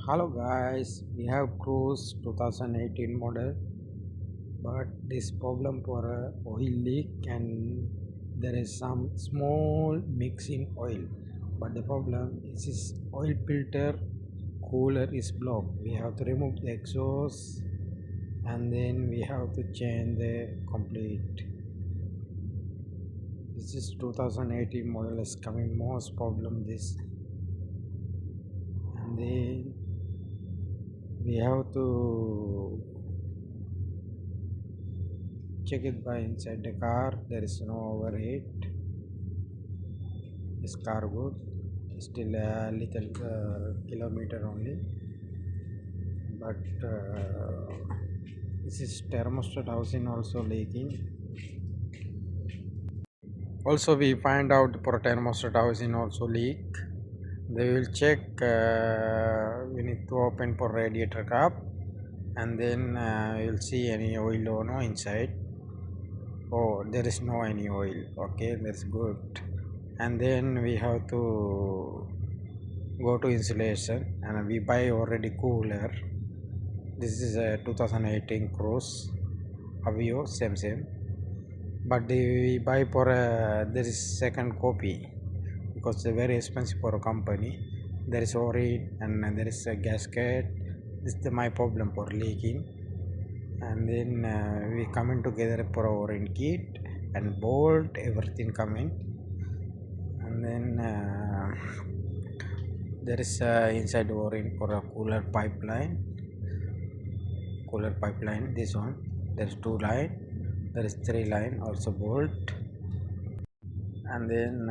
Hello guys, we have Cruise 2018 model, but this problem for a oil leak and there is some small mix in oil. But the problem is this oil filter cooler is blocked. We have to remove the exhaust and then we have to change the complete. This is 2018 model is coming most problem this, and then we have to check it by inside the car. There is no overheat. This car good, still a little kilometer only, but this is thermostat housing also leaking. Also we find out for thermostat housing also leak. They will check. We need to open for radiator cap and then you'll see any oil or no inside. Oh, there is no any oil. Okay, that's good. And then we have to go to installation and we buy already cooler. This is a 2018 Cruise Aveo, same, but we buy for there is second copy because they're very expensive for a company. There is oil and there is a gasket. This is my problem for leaking. And then we coming together for our in kit and bolt everything coming. And then there is inside o-ring for a cooler pipeline. This one, there is 2 line, there is 3 line also bolt. And then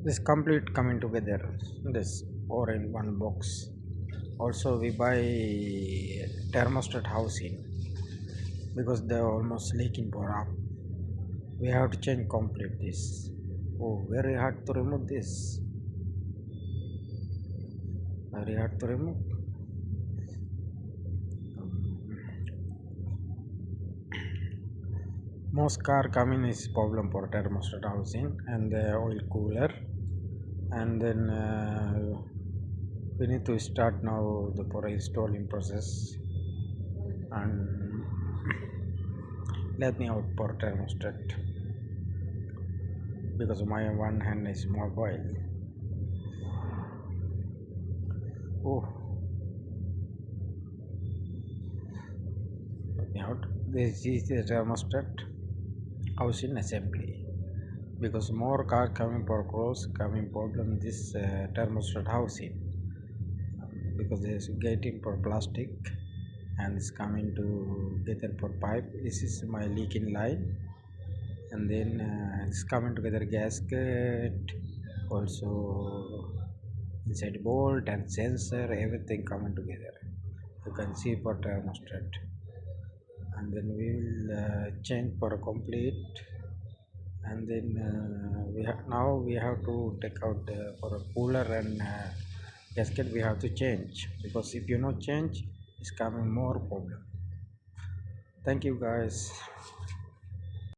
this complete coming together, this o-ring one box. Also we buy thermostat housing because they're almost leaking for up. We have to change complete this. Oh, very hard to remove this. Very hard to remove. Most car coming is problem for thermostat housing and the oil cooler. And then we need to start now for installing process. And let me out for thermostat because my one hand is mobile. Oh, let me out. This is the thermostat housing assembly because more car coming for cross coming problem this thermostat housing because there's getting for plastic and it's coming to together for pipe. This is my leaking line. And then it's coming together gasket, also inside bolt and sensor, everything coming together. You can see for thermostat. And then we will change for a complete. And then now we have to take out for a cooler and gasket. We have to change because if you not change, it's coming more problem. Thank you guys.